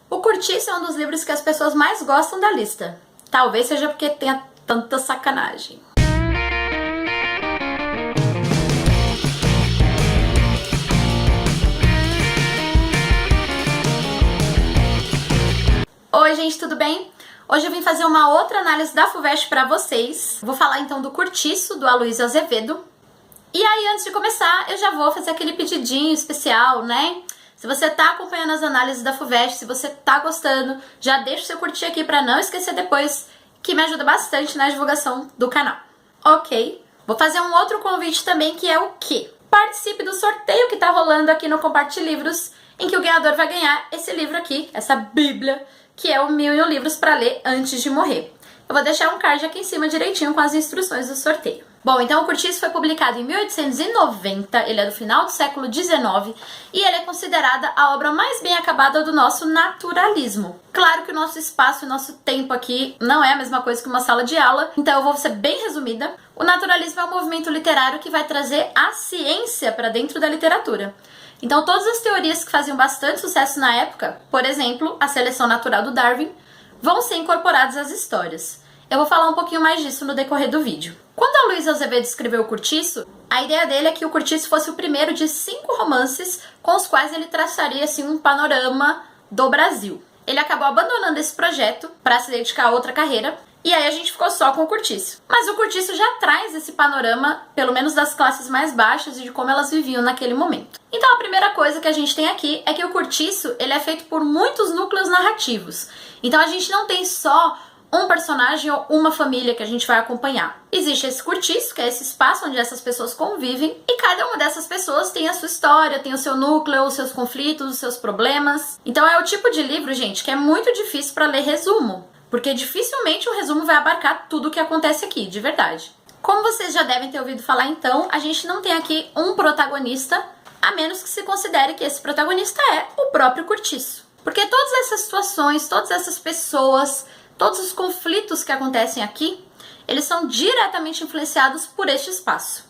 O Curtiço é um dos livros que as pessoas mais gostam da lista. Talvez seja porque tenha tanta sacanagem. Oi gente, tudo bem? Hoje eu vim fazer uma outra análise da FUVEST para vocês. Vou falar então do Curtiço, do Aloysio Azevedo. E aí, antes de começar, eu já vou fazer aquele pedidinho especial, né? Se você tá acompanhando as análises da FUVEST, se você tá gostando, já deixa o seu curtir aqui para não esquecer depois, que me ajuda bastante na divulgação do canal. Ok? Vou fazer um outro convite também, que é o quê? Participe do sorteio que tá rolando aqui no Compartilhe Livros, em que o ganhador vai ganhar esse livro aqui, essa bíblia, que é o 1001 livros para ler antes de morrer. Eu vou deixar um card aqui em cima direitinho com as instruções do sorteio. Bom, então o Curtiço foi publicado em 1890, ele é do final do século XIX e ele é considerada a obra mais bem acabada do nosso naturalismo. Claro que o nosso espaço e o nosso tempo aqui não é a mesma coisa que uma sala de aula, então eu vou ser bem resumida. O naturalismo é um movimento literário que vai trazer a ciência para dentro da literatura. Então todas as teorias que faziam bastante sucesso na época, por exemplo, a seleção natural do Darwin, vão ser incorporadas às histórias. Eu vou falar um pouquinho mais disso no decorrer do vídeo. Quando Aloysio Azevedo escreveu o Curtiço, a ideia dele é que o Curtiço fosse o primeiro de 5 romances com os quais ele traçaria assim, um panorama do Brasil. Ele acabou abandonando esse projeto para se dedicar a outra carreira, e aí a gente ficou só com o Curtiço. Mas o Curtiço já traz esse panorama, pelo menos das classes mais baixas e de como elas viviam naquele momento. Então a primeira coisa que a gente tem aqui é que o Curtiço ele é feito por muitos núcleos narrativos. Então a gente não tem só um personagem ou uma família que a gente vai acompanhar. Existe esse Curtiço, que é esse espaço onde essas pessoas convivem, e cada uma dessas pessoas tem a sua história, tem o seu núcleo, os seus conflitos, os seus problemas. Então é o tipo de livro, gente, que é muito difícil para ler resumo, porque dificilmente o resumo vai abarcar tudo o que acontece aqui, de verdade. Como vocês já devem ter ouvido falar então, a gente não tem aqui um protagonista, a menos que se considere que esse protagonista é o próprio Curtiço. Porque todas essas situações, todas essas pessoas, todos os conflitos que acontecem aqui, eles são diretamente influenciados por este espaço.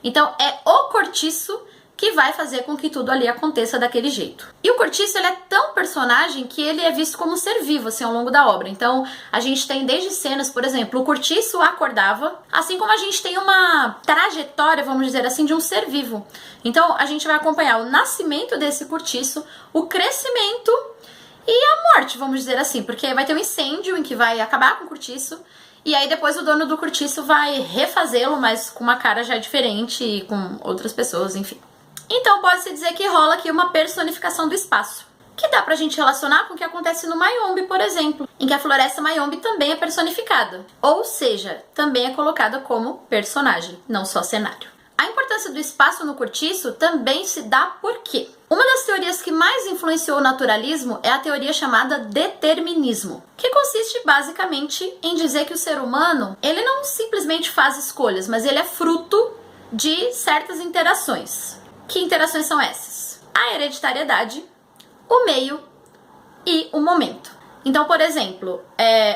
Então é o Curtiço que vai fazer com que tudo ali aconteça daquele jeito. E o Curtiço ele é tão personagem que ele é visto como um ser vivo assim, ao longo da obra. Então a gente tem desde cenas, por exemplo, o Curtiço acordava, assim como a gente tem uma trajetória, vamos dizer assim, de um ser vivo. Então a gente vai acompanhar o nascimento desse Curtiço, o crescimento e a morte, vamos dizer assim, porque vai ter um incêndio em que vai acabar com o Curtiço, e aí depois o dono do Curtiço vai refazê-lo, mas com uma cara já diferente e com outras pessoas, enfim. Então pode-se dizer que rola aqui uma personificação do espaço, que dá pra gente relacionar com o que acontece no Mayombe, por exemplo, em que a floresta Mayombe também é personificada, ou seja, também é colocada como personagem, não só cenário. A importância do espaço no Curtiço também se dá por quê? Uma das teorias que mais influenciou o naturalismo é a teoria chamada determinismo, que consiste basicamente em dizer que o ser humano, ele não simplesmente faz escolhas, mas ele é fruto de certas interações. Que interações são essas? A hereditariedade, o meio e o momento. Então, por exemplo,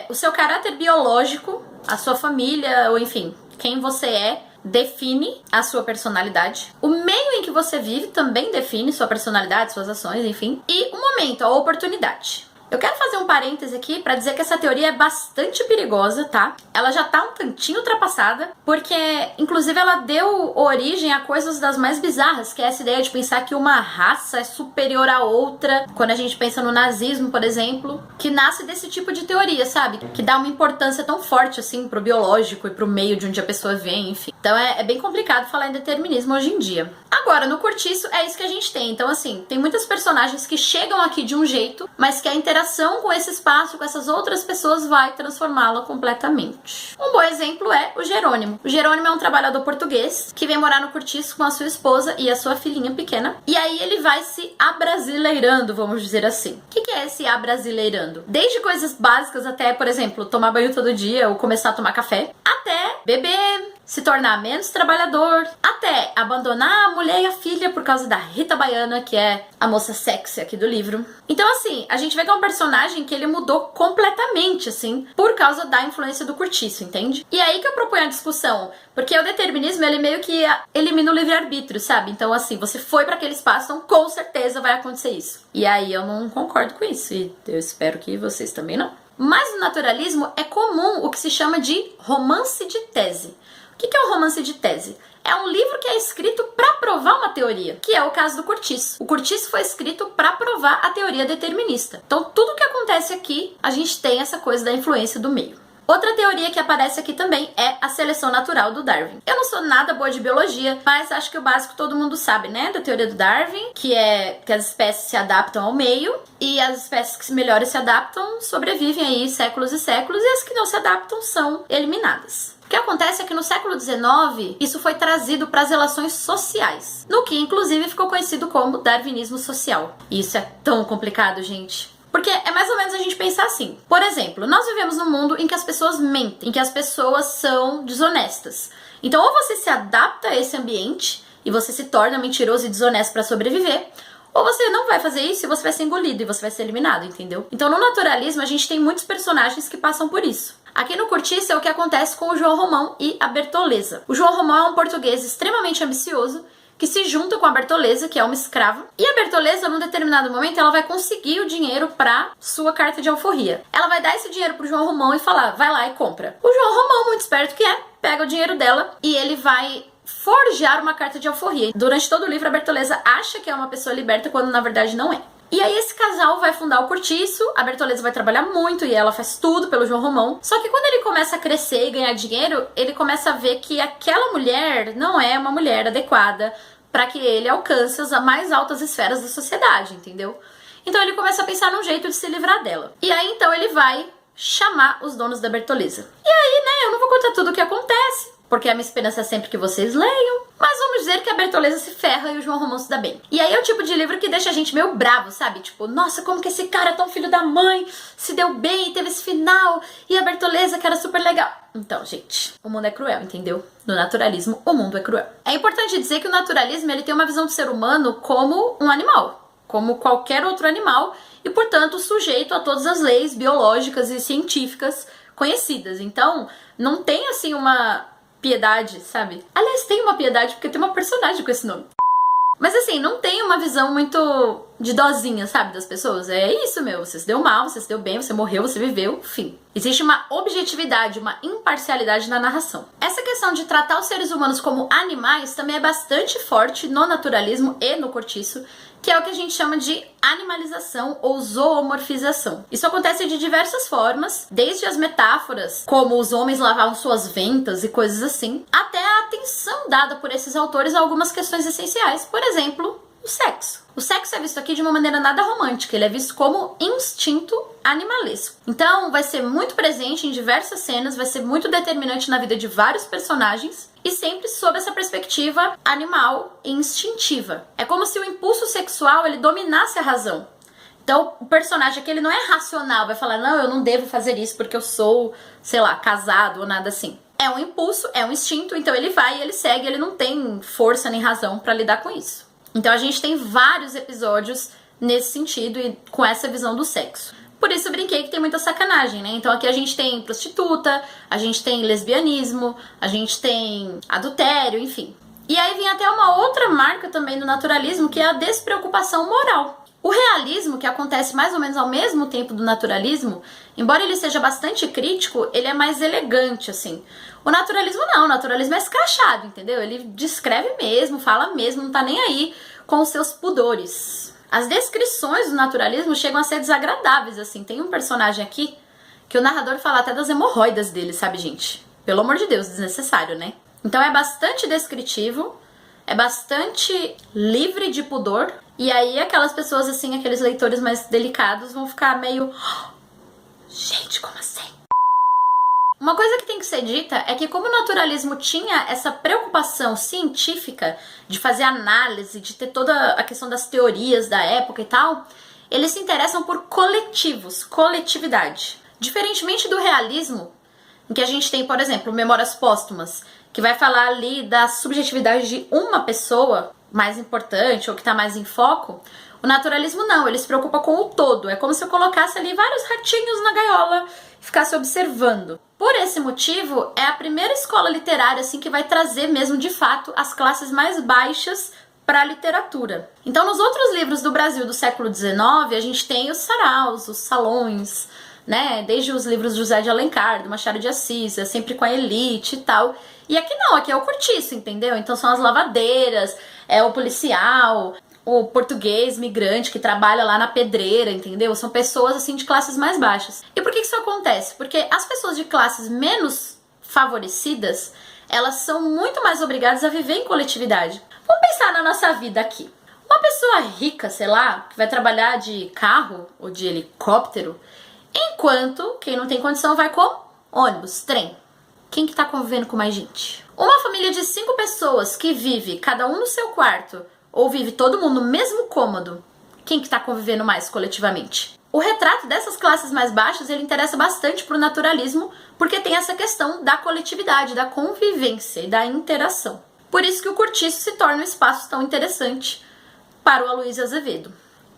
o seu caráter biológico, a sua família, ou enfim, quem você é, define a sua personalidade. O meio em que você vive também define sua personalidade, suas ações, enfim. E o momento, a oportunidade. Eu quero fazer um parêntese aqui para dizer que essa teoria é bastante perigosa, tá? Ela já tá um tantinho ultrapassada, porque inclusive ela deu origem a coisas das mais bizarras, que é essa ideia de pensar que uma raça é superior à outra, quando a gente pensa no nazismo, por exemplo, que nasce desse tipo de teoria, sabe? Que dá uma importância tão forte assim pro biológico e pro meio de onde a pessoa vem, enfim. Então é bem complicado falar em determinismo hoje em dia. Agora, no Curtiço é isso que a gente tem. Então assim, tem muitas personagens que chegam aqui de um jeito, mas que a interação com esse espaço, com essas outras pessoas, vai transformá-la completamente. Um bom exemplo é o Jerônimo. O Jerônimo é um trabalhador português que vem morar no Curtiço com a sua esposa e a sua filhinha pequena. E aí ele vai se abrasileirando, vamos dizer assim. O que é esse abrasileirando? Desde coisas básicas até, por exemplo, tomar banho todo dia ou começar a tomar café, até beber, se tornar menos trabalhador, até abandonar a mulher e a filha por causa da Rita Baiana, que é a moça sexy aqui do livro. Então, assim, a gente vê que é um personagem que ele mudou completamente, assim, por causa da influência do Curtiço, entende? E é aí que eu proponho a discussão, porque o determinismo, ele meio que elimina o livre-arbítrio, sabe? Então, assim, você foi pra aquele espaço, então com certeza vai acontecer isso. E aí eu não concordo com isso, e eu espero que vocês também não. Mas no naturalismo é comum o que se chama de romance de tese. O que é um romance de tese? É um livro que é escrito para provar uma teoria, que é o caso do Curtiço. O Curtiço foi escrito para provar a teoria determinista. Então tudo que acontece aqui, a gente tem essa coisa da influência do meio. Outra teoria que aparece aqui também é a seleção natural do Darwin. Eu não sou nada boa de biologia, mas acho que o básico todo mundo sabe, né? Da teoria do Darwin, que é que as espécies se adaptam ao meio e as espécies que melhor se adaptam sobrevivem aí séculos e séculos e as que não se adaptam são eliminadas. O que acontece é que no século XIX, isso foi trazido para as relações sociais, no que inclusive ficou conhecido como darwinismo social. E isso é tão complicado, gente. Porque é mais ou menos a gente pensar assim. Por exemplo, nós vivemos num mundo em que as pessoas mentem, em que as pessoas são desonestas. Então, ou você se adapta a esse ambiente e você se torna mentiroso e desonesto para sobreviver, ou você não vai fazer isso e você vai ser engolido e você vai ser eliminado, entendeu? Então, no naturalismo, a gente tem muitos personagens que passam por isso. Aqui no Curtiço é o que acontece com o João Romão e a Bertoleza. O João Romão é um português extremamente ambicioso, que se junta com a Bertoleza, que é uma escrava. E a Bertoleza, num determinado momento, ela vai conseguir o dinheiro pra sua carta de alforria. Ela vai dar esse dinheiro pro João Romão e falar, vai lá e compra. O João Romão, muito esperto que é, pega o dinheiro dela e ele vai forjar uma carta de alforria. Durante todo o livro, a Bertoleza acha que é uma pessoa liberta, quando na verdade não é. E aí esse casal vai fundar o Curtiço, a Bertoleza vai trabalhar muito e ela faz tudo pelo João Romão. Só que quando ele começa a crescer e ganhar dinheiro, ele começa a ver que aquela mulher não é uma mulher adequada para que ele alcance as mais altas esferas da sociedade, entendeu? Então ele começa a pensar num jeito de se livrar dela. E aí então ele vai chamar os donos da Bertoleza. E aí, né, eu não vou contar tudo o que acontece, porque a minha esperança é sempre que vocês leiam. Mas vamos dizer que a Bertoleza se ferra e o João Romão se dá bem. E aí é o tipo de livro que deixa a gente meio bravo, sabe? Tipo, nossa, como que esse cara tão filho da mãe se deu bem, teve esse final, e a Bertoleza que era super legal. Então, gente, o mundo é cruel, entendeu? No naturalismo, o mundo é cruel. É importante dizer que o naturalismo, ele tem uma visão do ser humano como um animal, como qualquer outro animal, e, portanto, sujeito a todas as leis biológicas e científicas conhecidas. Então, não tem, assim, uma piedade, sabe? Aliás, tem uma piedade porque tem uma personagem com esse nome. Mas assim, não tem uma visão muito de dozinha, sabe, das pessoas. É isso, meu, você se deu mal, você se deu bem, você morreu, você viveu, fim. Existe uma objetividade, uma imparcialidade na narração. Essa questão de tratar os seres humanos como animais também é bastante forte no naturalismo e no Curtiço, que é o que a gente chama de animalização ou zoomorfização. Isso acontece de diversas formas, desde as metáforas, como os homens lavavam suas ventas e coisas assim, até a atenção dada por esses autores a algumas questões essenciais. Por exemplo, o sexo. O sexo é visto aqui de uma maneira nada romântica, ele é visto como instinto animalesco. Então, vai ser muito presente em diversas cenas, vai ser muito determinante na vida de vários personagens, e sempre sob essa perspectiva animal e instintiva. É como se o impulso sexual, ele dominasse a razão. Então, o personagem aqui, ele não é racional, vai falar, não, eu não devo fazer isso porque eu sou, sei lá, casado ou nada assim. É um impulso, é um instinto, então ele vai e ele segue, ele não tem força nem razão pra lidar com isso. Então a gente tem vários episódios nesse sentido e com essa visão do sexo. Por isso eu brinquei que tem muita sacanagem, né? Então aqui a gente tem prostituta, a gente tem lesbianismo, a gente tem adultério, enfim. E aí vem até uma outra marca também do naturalismo, que é a despreocupação moral. O realismo, que acontece mais ou menos ao mesmo tempo do naturalismo, embora ele seja bastante crítico, ele é mais elegante, assim. O naturalismo não, o naturalismo é escrachado, entendeu? Ele descreve mesmo, fala mesmo, não tá nem aí com os seus pudores. As descrições do naturalismo chegam a ser desagradáveis, assim. Tem um personagem aqui que o narrador fala até das hemorroidas dele, sabe, gente? Pelo amor de Deus, desnecessário, né? Então é bastante descritivo, é bastante livre de pudor, e aí aquelas pessoas, assim, aqueles leitores mais delicados vão ficar meio... Gente, como assim? Uma coisa que tem que ser dita é que como o naturalismo tinha essa preocupação científica de fazer análise, de ter toda a questão das teorias da época e tal, eles se interessam por coletivos, coletividade. Diferentemente do realismo, em que a gente tem, por exemplo, Memórias Póstumas, que vai falar ali da subjetividade de uma pessoa mais importante ou que está mais em foco, o naturalismo não, ele se preocupa com o todo. É como se eu colocasse ali vários ratinhos na gaiola e ficasse observando. Por esse motivo, é a primeira escola literária assim que vai trazer mesmo de fato as classes mais baixas para a literatura. Então, nos outros livros do Brasil do século XIX, a gente tem os saraus, os salões, né? Desde os livros de José de Alencar, do Machado de Assis, é sempre com a elite e tal. E aqui não, aqui é o cortiço, entendeu? Então são as lavadeiras, é o policial, o português migrante que trabalha lá na pedreira, entendeu? São pessoas assim de classes mais baixas. E por que isso acontece? Porque as pessoas de classes menos favorecidas, elas são muito mais obrigadas a viver em coletividade. Vamos pensar na nossa vida aqui. Uma pessoa rica, sei lá, que vai trabalhar de carro ou de helicóptero, enquanto quem não tem condição vai com ônibus, trem. Quem que tá convivendo com mais gente? Uma família de 5 pessoas que vive cada um no seu quarto, ou vive todo mundo no mesmo cômodo, quem que tá convivendo mais coletivamente? O retrato dessas classes mais baixas, ele interessa bastante pro naturalismo, porque tem essa questão da coletividade, da convivência e da interação. Por isso que o cortiço se torna um espaço tão interessante para o Aloysio Azevedo.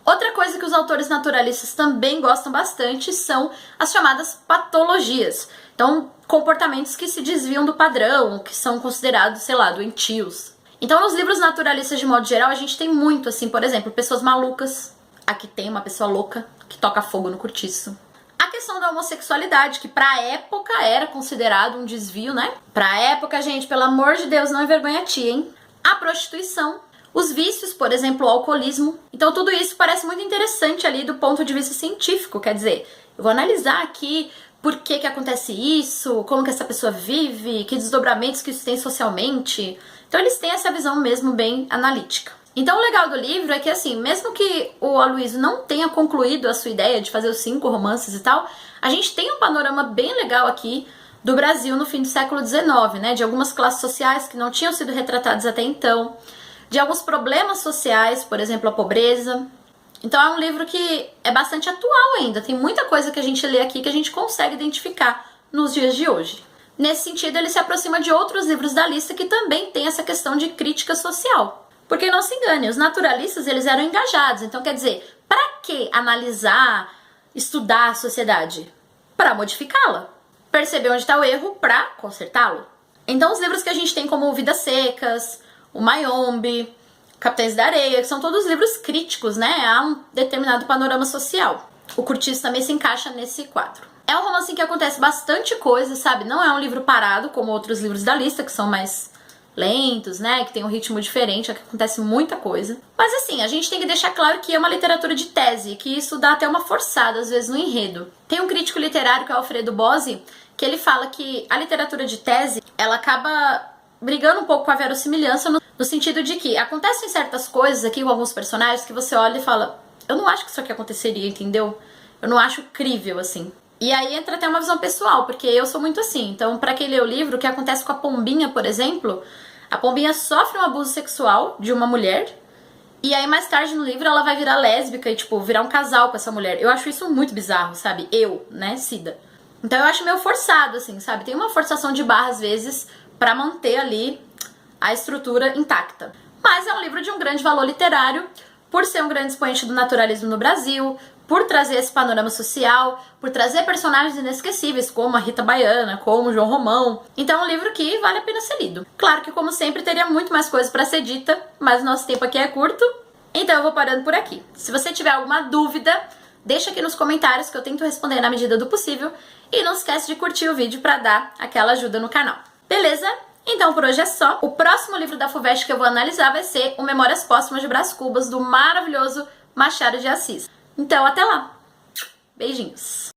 Outra coisa que os autores naturalistas também gostam bastante são as chamadas patologias. Então, comportamentos que se desviam do padrão, que são considerados, sei lá, doentios. Então, nos livros naturalistas, de modo geral, a gente tem muito, assim, por exemplo, pessoas malucas. Aqui tem uma pessoa louca que toca fogo no cortiço. A questão da homossexualidade, que pra época era considerado um desvio, né? Pra época, gente, pelo amor de Deus, não envergonha a tia, hein? A prostituição. Os vícios, por exemplo, o alcoolismo. Então tudo isso parece muito interessante ali do ponto de vista científico, quer dizer, eu vou analisar aqui por que acontece isso, como que essa pessoa vive, que desdobramentos que isso tem socialmente. Então eles têm essa visão mesmo bem analítica. Então o legal do livro é que assim, mesmo que o Aloysio não tenha concluído a sua ideia de fazer os 5 romances e tal, a gente tem um panorama bem legal aqui do Brasil no fim do século XIX, né, de algumas classes sociais que não tinham sido retratadas até então, de alguns problemas sociais, por exemplo, a pobreza. Então é um livro que é bastante atual ainda, tem muita coisa que a gente lê aqui que a gente consegue identificar nos dias de hoje. Nesse sentido, ele se aproxima de outros livros da lista que também tem essa questão de crítica social. Porque não se engane, os naturalistas eles eram engajados, então quer dizer, para que analisar, estudar a sociedade? Para modificá-la. Perceber onde está o erro para consertá-lo. Então os livros que a gente tem como Vidas Secas, o Mayombe, Capitães da Areia, que são todos livros críticos, né, a um determinado panorama social. O Cortiço também se encaixa nesse quadro. É um romance em que acontece bastante coisa, sabe? Não é um livro parado, como outros livros da lista, que são mais lentos, né, que tem um ritmo diferente, é que acontece muita coisa. Mas assim, a gente tem que deixar claro que é uma literatura de tese, que isso dá até uma forçada, às vezes, no enredo. Tem um crítico literário, que é o Alfredo Bozzi, que ele fala que a literatura de tese, ela acaba brigando um pouco com a verossimilhança, no sentido de que acontecem certas coisas aqui com alguns personagens que você olha e fala, eu não acho que isso aqui aconteceria, entendeu? Eu não acho crível, assim. E aí entra até uma visão pessoal, porque eu sou muito assim. Então, pra quem lê o livro, o que acontece com a Pombinha, por exemplo, a Pombinha sofre um abuso sexual de uma mulher, e aí mais tarde no livro ela vai virar lésbica e, tipo, virar um casal com essa mulher. Eu acho isso muito bizarro, sabe? Eu, né, Cida. Então eu acho meio forçado, assim, sabe? Tem uma forçação de barra, às vezes, pra manter ali a estrutura intacta. Mas é um livro de um grande valor literário, por ser um grande expoente do naturalismo no Brasil, por trazer esse panorama social, por trazer personagens inesquecíveis, como a Rita Baiana, como o João Romão. Então é um livro que vale a pena ser lido. Claro que, como sempre, teria muito mais coisa pra ser dita, mas o nosso tempo aqui é curto, então eu vou parando por aqui. Se você tiver alguma dúvida, deixa aqui nos comentários que eu tento responder na medida do possível, e não esquece de curtir o vídeo pra dar aquela ajuda no canal. Beleza? Então por hoje é só. O próximo livro da FUVEST que eu vou analisar vai ser o Memórias Póstumas de Brás Cubas, do maravilhoso Machado de Assis. Então até lá! Beijinhos!